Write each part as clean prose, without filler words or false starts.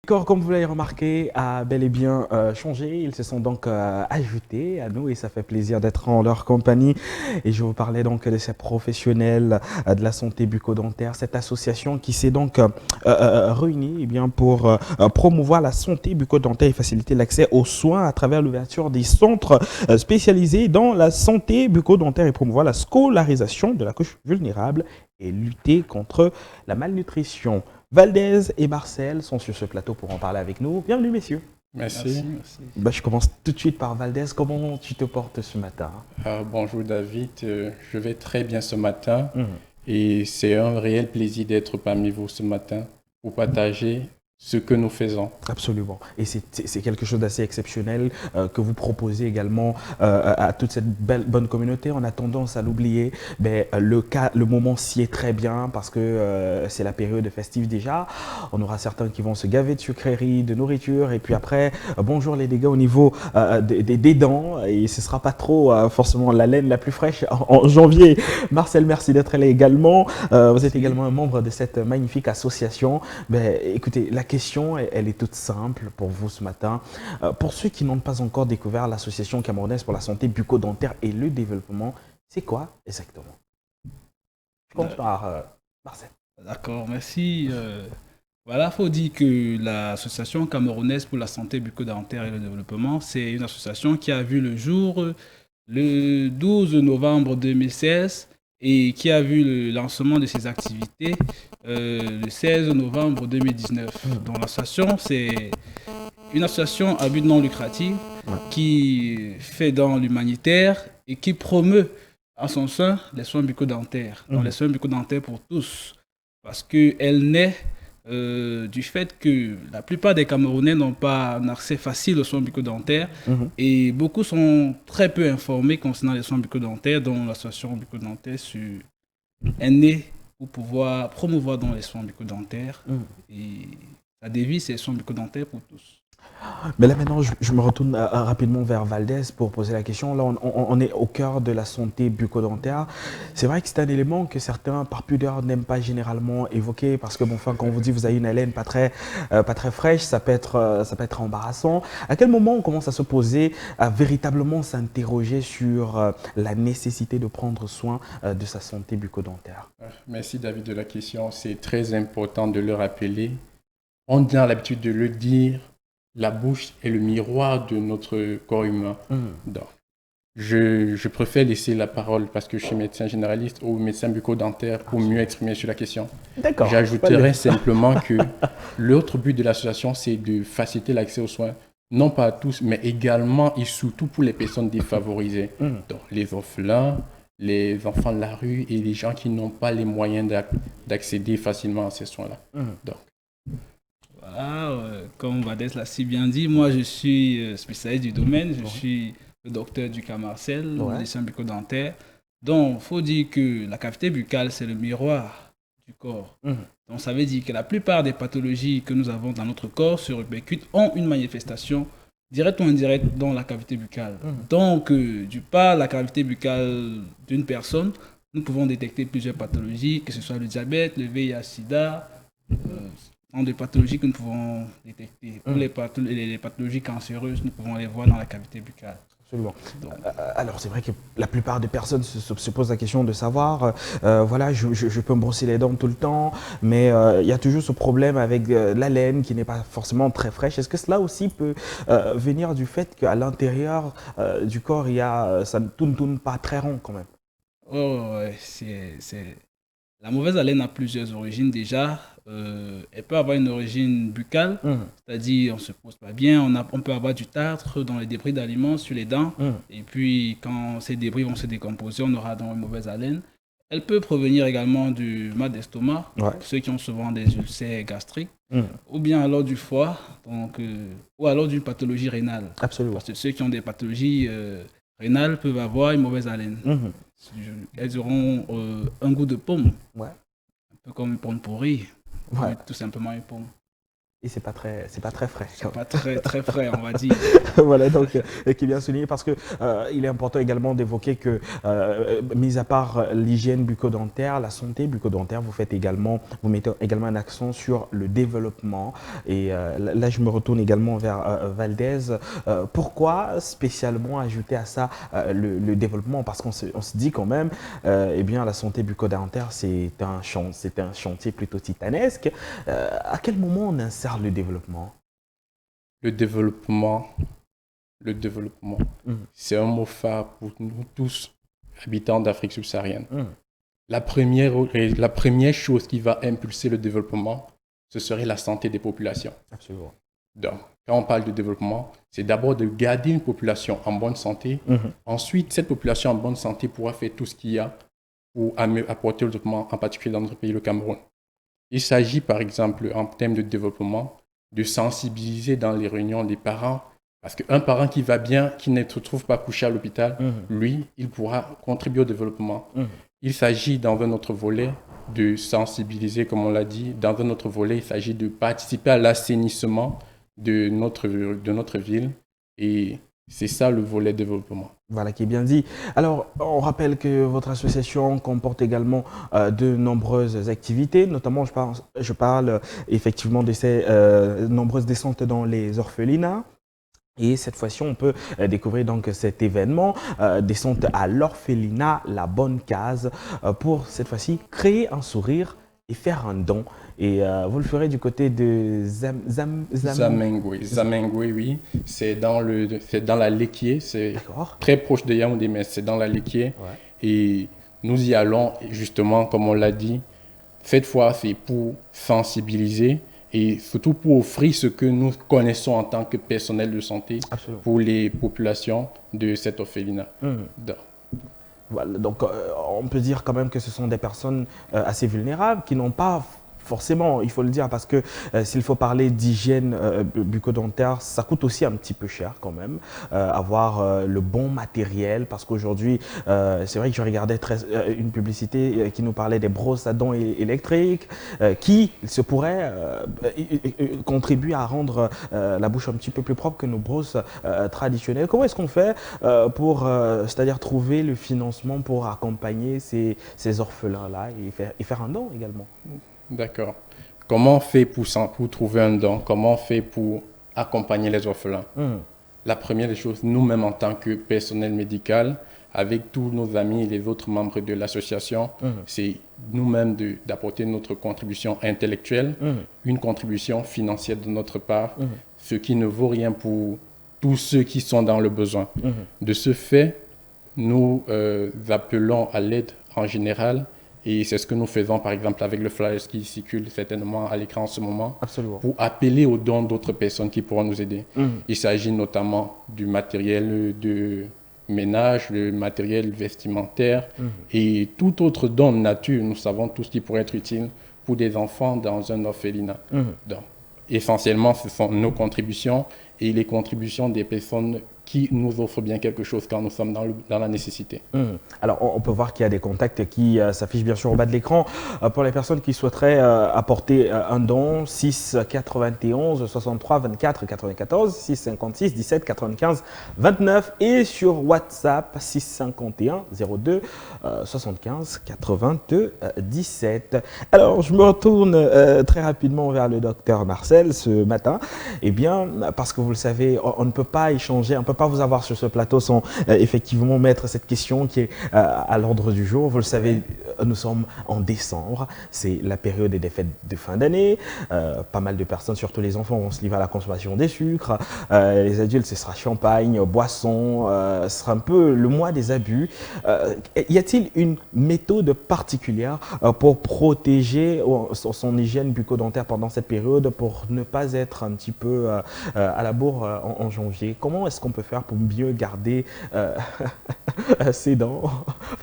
Corps, comme vous l'avez remarqué, a bel et bien changé. Ils se sont donc ajoutés à nous et ça fait plaisir d'être en leur compagnie. Et je vous parlais donc de ces professionnels de la santé bucco-dentaire, cette association qui s'est donc réunie eh bien, pour promouvoir la santé bucco-dentaire et faciliter l'accès aux soins à travers l'ouverture des centres spécialisés dans la santé bucco-dentaire et promouvoir la scolarisation de la couche vulnérable et lutter contre la malnutrition. Valdez et Marcel sont sur ce plateau pour en parler avec nous. Bienvenue, messieurs. Merci. Je commence tout de suite par Valdez. Comment tu te portes ce matin? Bonjour David. Je vais très bien ce matin Mhm. et c'est un réel plaisir d'être parmi vous ce matin pour partager ce que nous faisons. Absolument. Et c'est quelque chose d'assez exceptionnel que vous proposez également à toute cette bonne communauté. On a tendance à l'oublier. Mais le moment s'y est très bien parce que c'est la période festive déjà. On aura certains qui vont se gaver de sucreries, de nourriture. Et puis après, bonjour les dégâts au niveau des dents. Et ce ne sera pas trop forcément la laine la plus fraîche en janvier. Marcel, merci d'être là également. Vous êtes Merci. également un membre de cette magnifique association. Ben, écoutez, la question, elle est toute simple pour vous ce matin. Pour ceux qui n'ont pas encore découvert l'Association camerounaise pour la santé bucco-dentaire et le développement, c'est quoi exactement? Je commence par Marcel. D'accord, merci. Voilà, il faut dire que l'Association camerounaise pour la santé bucco-dentaire et le développement, c'est une association qui a vu le jour le 12 novembre 2016 et qui a vu le lancement de ses activités le 16 novembre 2019. Donc l'association, c'est une association à but non lucratif qui fait dans l'humanitaire et qui promeut à son sein les soins bucco-dentaires. Donc les soins bucco-dentaires pour tous. Parce qu'elle naît du fait que la plupart des Camerounais n'ont pas un accès facile aux soins bucco-dentaires et beaucoup sont très peu informés concernant les soins bucco-dentaires, dont l'association bucco-dentaire est née pour pouvoir promouvoir dans les soins bucco-dentaires et sa devise c'est soins bucco-dentaires pour tous. Mais là maintenant, je me retourne rapidement vers Valdez pour poser la question. Là, on est au cœur de la santé bucco-dentaire. C'est vrai que c'est un élément que certains, par pudeur, n'aiment pas généralement évoquer parce que, bon, enfin, quand on vous dit que vous avez une haleine pas très fraîche, ça peut être embarrassant. À quel moment on commence à se poser, à véritablement s'interroger sur la nécessité de prendre soin de sa santé bucco-dentaire? Merci David de la question. C'est très important de le rappeler. On a l'habitude de le dire, la bouche est le miroir de notre corps humain. Donc, je préfère laisser la parole parce que je suis médecin généraliste ou médecin bucco-dentaire pour mieux exprimer sur la question. D'accord. J'ajouterais simplement que l'autre but de l'association, c'est de faciliter l'accès aux soins, non pas à tous, mais également et surtout pour les personnes défavorisées. Donc, les orphelins, les enfants de la rue et les gens qui n'ont pas les moyens d'accéder facilement à ces soins-là. Donc, Voilà, comme Vadès l'a si bien dit, moi je suis spécialiste du domaine, je suis le docteur Ducas Marcel, médecin bucco-dentaire. Donc, il faut dire que la cavité buccale, c'est le miroir du corps. Donc, ça veut dire que la plupart des pathologies que nous avons dans notre corps se répercutent, ont une manifestation directe ou indirecte dans la cavité buccale. Donc, du par la cavité buccale d'une personne, nous pouvons détecter plusieurs pathologies, que ce soit le diabète, le VIH-Sida, sont des pathologies que nous pouvons détecter. Pour les pathologies cancéreuses, nous pouvons les voir dans la cavité buccale. Absolument. Alors, c'est vrai que la plupart des personnes se posent la question de savoir, voilà, je peux me brosser les dents tout le temps, mais il y a toujours ce problème avec la laine qui n'est pas forcément très fraîche. Est-ce que cela aussi peut venir du fait qu'à l'intérieur du corps, ça ne tourne pas très rond quand même? Oh, ouais, La mauvaise haleine a plusieurs origines déjà. Elle peut avoir une origine buccale, c'est-à-dire on se pose pas bien, on peut avoir du tartre dans les débris d'aliments sur les dents, et puis quand ces débris vont se décomposer, on aura donc une mauvaise haleine. Elle peut provenir également du mal d'estomac, pour ceux qui ont souvent des ulcères gastriques, ou bien alors du foie, ou alors d'une pathologie rénale. Absolument. Parce que ceux qui ont des pathologies rénales peuvent avoir une mauvaise haleine. Elles auront un goût de pomme, un peu comme une pomme pourrie, tout simplement une pomme. Et c'est pas très frais. C'est pas très, très frais, on va dire. Voilà, donc, qui est bien souligné parce que il est important également d'évoquer que, mis à part l'hygiène bucco-dentaire, la santé bucco-dentaire, vous mettez également un accent sur le développement. Et là, je me retourne également vers Valdez. Pourquoi spécialement ajouter à ça le développement? Parce qu'on se dit quand même, eh bien, la santé bucco-dentaire, c'est un chantier plutôt titanesque. À quel moment on insère le développement? Le développement, le développement, Mhm. c'est un mot phare pour nous tous, habitants d'Afrique subsaharienne. Mhm. La première chose qui va impulser le développement, ce serait la santé des populations. Absolument. Donc, quand on parle de développement, c'est d'abord de garder une population en bonne santé. Mhm. Ensuite, cette population en bonne santé pourra faire tout ce qu'il y a pour apporter le développement, en particulier dans notre pays, le Cameroun. Il s'agit, par exemple, en termes de développement, de sensibiliser dans les réunions des parents. Parce qu'un parent qui va bien, qui ne se trouve pas couché à l'hôpital, Mhm. lui, il pourra contribuer au développement. Mhm. Il s'agit, dans un autre volet, de sensibiliser, comme on l'a dit. Dans un autre volet, il s'agit de participer à l'assainissement de notre ville. Et c'est ça le volet développement. Voilà qui est bien dit. Alors, on rappelle que votre association comporte également de nombreuses activités, notamment je parle effectivement de ces nombreuses descentes dans les orphelinats. Et cette fois-ci, on peut découvrir donc cet événement, descente à l'orphelinat, la bonne case, pour cette fois-ci créer un sourire et faire un don. Et vous le ferez du côté de Zamengwe, oui. C'est dans la Léquier. C'est D'accord. très proche de Yaoundé, mais c'est dans la Léquier. Ouais. Et nous y allons, justement, comme on l'a dit. Cette fois, c'est pour sensibiliser et surtout pour offrir ce que nous connaissons en tant que personnel de santé Absolument. pour les populations de cet orphelinat. Mhm. Donc, Voilà, donc on peut dire quand même que ce sont des personnes assez vulnérables qui n'ont pas forcément, il faut le dire, parce que s'il faut parler d'hygiène bucco-dentaire, ça coûte aussi un petit peu cher quand même, avoir le bon matériel, parce qu'aujourd'hui, c'est vrai que je regardais une publicité qui nous parlait des brosses à dents électriques, qui se pourraient contribuer à rendre la bouche un petit peu plus propre que nos brosses traditionnelles. Comment est-ce qu'on fait pour, c'est-à-dire trouver le financement pour accompagner ces orphelins-là et faire un don également? d'accord. Comment on fait pour trouver un don? Comment on fait pour accompagner les orphelins? La première des choses, nous-mêmes en tant que personnel médical, avec tous nos amis et les autres membres de l'association, c'est nous-mêmes d'apporter notre contribution intellectuelle, une contribution financière de notre part, ce qui ne vaut rien pour tous ceux qui sont dans le besoin. De ce fait, nous appelons à l'aide en général. Et c'est ce que nous faisons, par exemple, avec le flyer qui circule certainement à l'écran en ce moment, Absolument. pour appeler aux dons d'autres personnes qui pourront nous aider. Il s'agit notamment du matériel de ménage, le matériel vestimentaire et tout autre don de nature. Nous savons tout ce qui pourrait être utile pour des enfants dans un orphelinat. Donc, essentiellement, ce sont nos contributions et les contributions des personnes qui nous offrent bien quelque chose quand nous sommes dans la nécessité. Alors, on peut voir qu'il y a des contacts qui s'affichent bien sûr au bas de l'écran. Pour les personnes qui souhaiteraient apporter un don, 6 91 63 24 94, 6 56 17 95 29 et sur WhatsApp 6 51 02 75 82 17. Alors, je me retourne très rapidement vers le docteur Marcel ce matin. Eh bien, parce que vous le savez, on ne peut pas échanger, on ne peut pas vous avoir sur ce plateau sans effectivement mettre cette question qui est à l'ordre du jour. Vous le savez, nous sommes en décembre, c'est la période des fêtes de fin d'année. Pas mal de personnes, surtout les enfants, vont se livrer à la consommation des sucres. Les adultes, ce sera champagne, boisson, ce sera un peu le mois des abus. Y a-t-il une méthode particulière pour protéger son hygiène bucco-dentaire pendant cette période, pour ne pas être un petit peu à la bourre en janvier? Comment est-ce qu'on peut faire pour mieux garder ses dents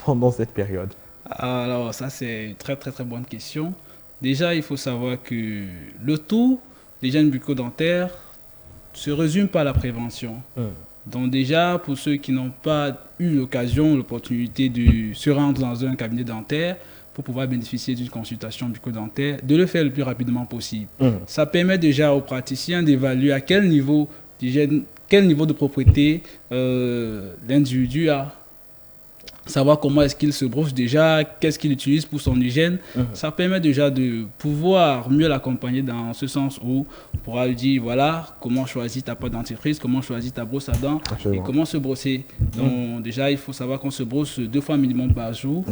pendant cette période? Alors, ça, c'est une très, très, très bonne question. Déjà, il faut savoir que le tout d'hygiène bucco-dentaire se résume par la prévention. Donc déjà, pour ceux qui n'ont pas eu l'opportunité de se rendre dans un cabinet dentaire, pour pouvoir bénéficier d'une consultation bucco-dentaire, de le faire le plus rapidement possible. Ça permet déjà aux praticiens d'évaluer à quel niveau d'hygiène, quel niveau de propreté l'individu a. Savoir comment est-ce qu'il se brosse déjà, qu'est-ce qu'il utilise pour son hygiène. Ça permet déjà de pouvoir mieux l'accompagner dans ce sens où on pourra lui dire, voilà, comment choisir ta pâte dentifrice, comment choisir ta brosse à dents et comment se brosser. Donc déjà, il faut savoir qu'on se brosse 2 fois minimum par jour.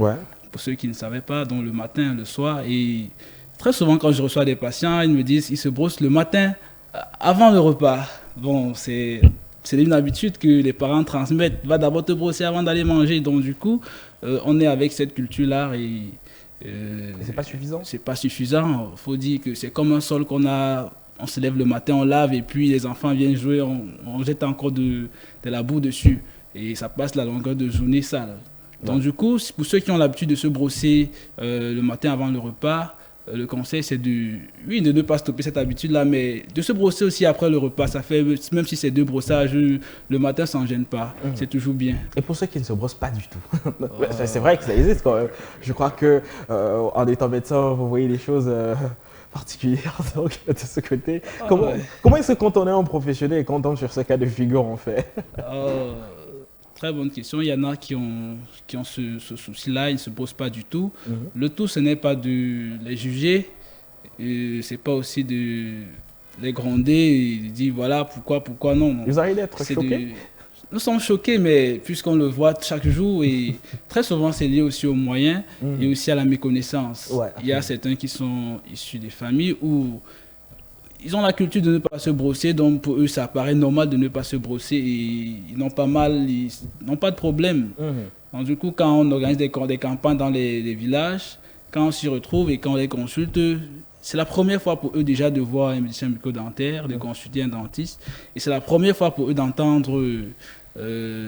Pour ceux qui ne savaient pas, donc le matin, le soir. Et très souvent, quand je reçois des patients, ils me disent qu'ils se brossent le matin avant le repas. Bon, c'est une habitude que les parents transmettent. Va d'abord te brosser avant d'aller manger. Donc, du coup, on est avec cette culture-là. C'est pas suffisant? C'est pas suffisant. Il faut dire que c'est comme un sol qu'on a. On se lève le matin, on lave et puis les enfants viennent jouer. On jette encore de la boue dessus. Et ça passe la longueur de journée sale. Donc, du coup, pour ceux qui ont l'habitude de se brosser le matin avant le repas, le conseil, c'est de ne pas stopper cette habitude-là, mais de se brosser aussi après le repas. Ça fait, même si c'est 2 brossages, le matin, ça n'en gêne pas. C'est toujours bien. Et pour ceux qui ne se brossent pas du tout, c'est vrai que ça existe quand même. Je crois que en étant médecin, vous voyez les choses particulières donc, de ce côté. Comment est-ce que quand on est un professionnel et qu'on tombe sur ce cas de figure, on fait? Très bonne question. Il y en a qui ont ce souci-là, ils ne se brossent pas du tout. Le tout, ce n'est pas de les juger, c'est pas aussi de les gronder et de dire voilà pourquoi non. Vous arrivez d'être choqués? Nous sommes choqués, mais puisqu'on le voit chaque jour et très souvent c'est lié aussi aux moyens et aussi à la méconnaissance. Il y a certains qui sont issus des familles où ils ont la culture de ne pas se brosser, donc pour eux, ça paraît normal de ne pas se brosser et ils n'ont pas de problème. Donc, du coup, quand on organise des campagnes dans les villages, quand on s'y retrouve et quand on les consulte, c'est la première fois pour eux déjà de voir un médecin bucco-dentaire, de consulter un dentiste. Et c'est la première fois pour eux d'entendre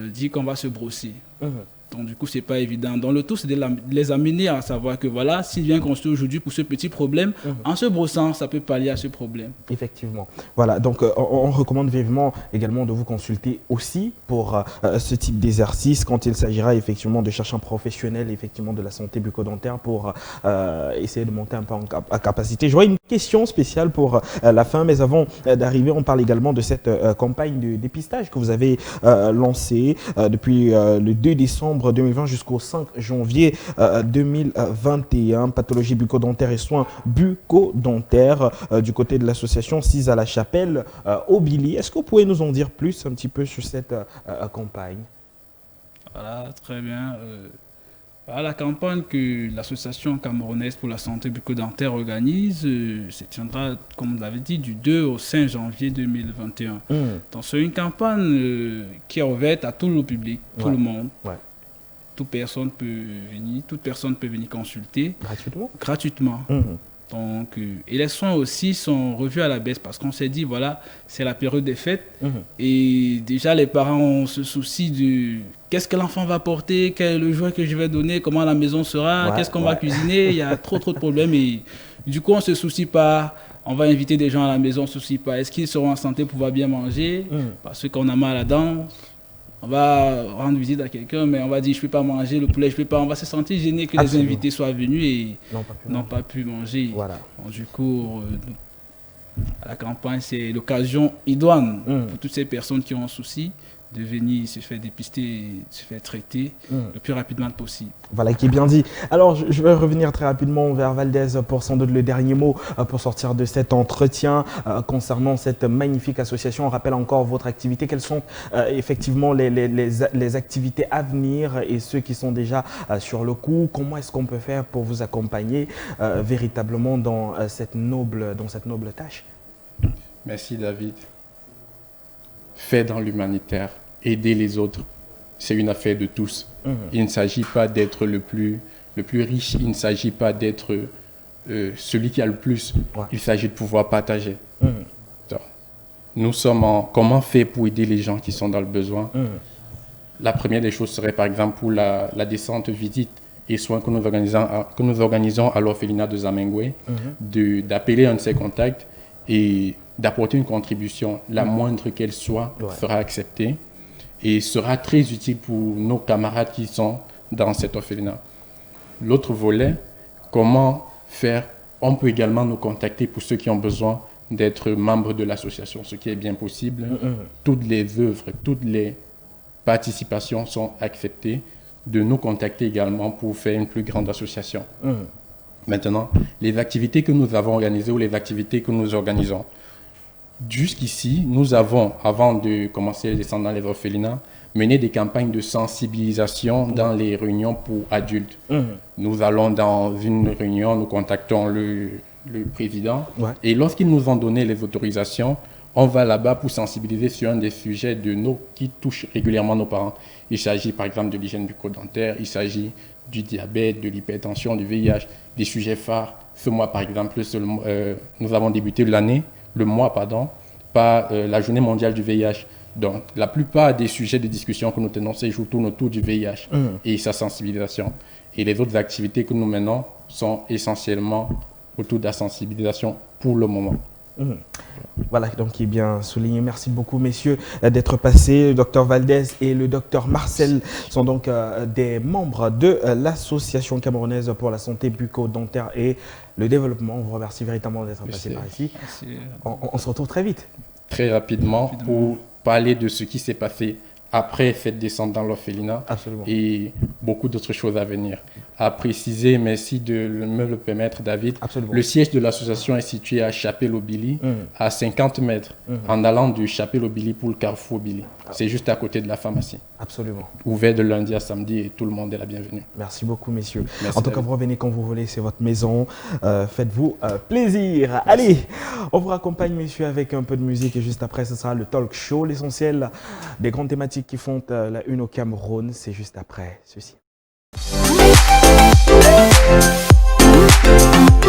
dire qu'on va se brosser. Donc, du coup, ce n'est pas évident. Donc, le tout, c'est de les amener à savoir que voilà, s'il vient consulter aujourd'hui pour ce petit problème, en se brossant, ça peut pallier à ce problème. Effectivement. Voilà, donc on recommande vivement également de vous consulter aussi pour ce type d'exercice quand il s'agira effectivement de chercher un professionnel effectivement de la santé bucco-dentaire pour essayer de monter un peu en capacité. J'aurais une question spéciale pour la fin, mais avant d'arriver, on parle également de cette campagne de dépistage que vous avez lancée depuis le 2 décembre 2020 jusqu'au 5 janvier 2021, pathologie bucco-dentaire et soins bucco-dentaires du côté de l'association 6 à la Chapelle au Billy. Est-ce que vous pouvez nous en dire plus un petit peu sur cette campagne? Voilà, très bien. La campagne que l'association camerounaise pour la santé bucco-dentaire organise se tiendra, comme vous l'avez dit, du 2 au 5 janvier 2021. Donc c'est une campagne qui est ouverte à tout le public, tout le monde. Toute personne peut venir consulter gratuitement. Donc, et les soins aussi sont revus à la baisse parce qu'on s'est dit, voilà, c'est la période des fêtes. Et déjà, les parents se soucient de qu'est-ce que l'enfant va porter, quel est le jouet que je vais donner, comment la maison sera, qu'est-ce qu'on va cuisiner. Il y a trop de problèmes. Et du coup, on ne se soucie pas. On va inviter des gens à la maison, on ne se soucie pas. Est-ce qu'ils seront en santé pour pouvoir bien manger? Parce qu'on a mal à la dent. On va rendre visite à quelqu'un, mais on va dire je ne peux pas manger le poulet, je peux pas. On va se sentir gêné que les invités soient venus et n'ont pas pu manger. Donc, du coup, la campagne, c'est l'occasion idoine pour toutes ces personnes qui ont un souci de venir se faire dépister, se faire traiter le plus rapidement possible. Voilà qui est bien dit. Alors, je vais revenir très rapidement vers Valdez pour sans doute le dernier mot pour sortir de cet entretien concernant cette magnifique association. On rappelle encore votre activité. Quelles sont effectivement les activités à venir et ceux qui sont déjà sur le coup? Comment est-ce qu'on peut faire pour vous accompagner véritablement dans cette noble tâche? Merci David. Faire dans l'humanitaire, aider les autres, c'est une affaire de tous. Il ne s'agit pas d'être le plus riche, il ne s'agit pas d'être celui qui a le plus. Il s'agit de pouvoir partager. Donc, nous sommes comment faire pour aider les gens qui sont dans le besoin. La première des choses serait par exemple pour la descente visite et soins que nous organisons à l'orphelinat de Zamengwe, d'appeler un de ses contacts et d'apporter une contribution, la moindre qu'elle soit, sera acceptée et sera très utile pour nos camarades qui sont dans cet orphelinat. L'autre volet, comment faire. On peut également nous contacter pour ceux qui ont besoin d'être membres de l'association, ce qui est bien possible. Toutes les œuvres, toutes les participations sont acceptées. De nous contacter également pour faire une plus grande association. Maintenant, les activités que nous avons organisées ou les activités que nous organisons. Jusqu'ici, nous avons, avant de commencer les descendants les orphelinats, mené des campagnes de sensibilisation dans les réunions pour adultes. Nous allons dans une réunion, nous contactons le président et lorsqu'ils nous ont donné les autorisations, on va là-bas pour sensibiliser sur un des sujets qui touchent régulièrement nos parents. Il s'agit par exemple de l'hygiène bucco-dentaire, il s'agit du diabète, de l'hypertension, du VIH, des sujets phares. Ce mois par exemple, nous avons débuté le mois par la journée mondiale du VIH. Donc la plupart des sujets de discussion que nous tenons ces jours tournent autour du VIH et sa sensibilisation. Et les autres activités que nous menons sont essentiellement autour de la sensibilisation pour le moment. Voilà, donc il est bien souligné. Merci beaucoup, messieurs, d'être passés. Le docteur Valdez et le docteur Marcel sont donc des membres de l'association camerounaise pour la santé bucco-dentaire et le développement. On vous remercie véritablement d'être passés par ici. On se retrouve très vite. Très rapidement pour parler de ce qui s'est passé après cette descente dans l'orphelinat et beaucoup d'autres choses à venir. À préciser, merci de me le permettre, David. Le siège de l'association est situé à Chapelle-au-Billy, à 50 mètres, en allant de Chapelle-au-Billy pour le carrefour Billy. C'est juste à côté de la pharmacie. Absolument. Ouvert de lundi à samedi et tout le monde est la bienvenue. Merci beaucoup, messieurs. Merci, en tout cas, vous revenez quand vous voulez, c'est votre maison. Faites-vous plaisir. Merci. Allez, on vous raccompagne, messieurs, avec un peu de musique et juste après, ce sera le talk show, l'essentiel des grandes thématiques qui font la une au Cameroun. C'est juste après ceci.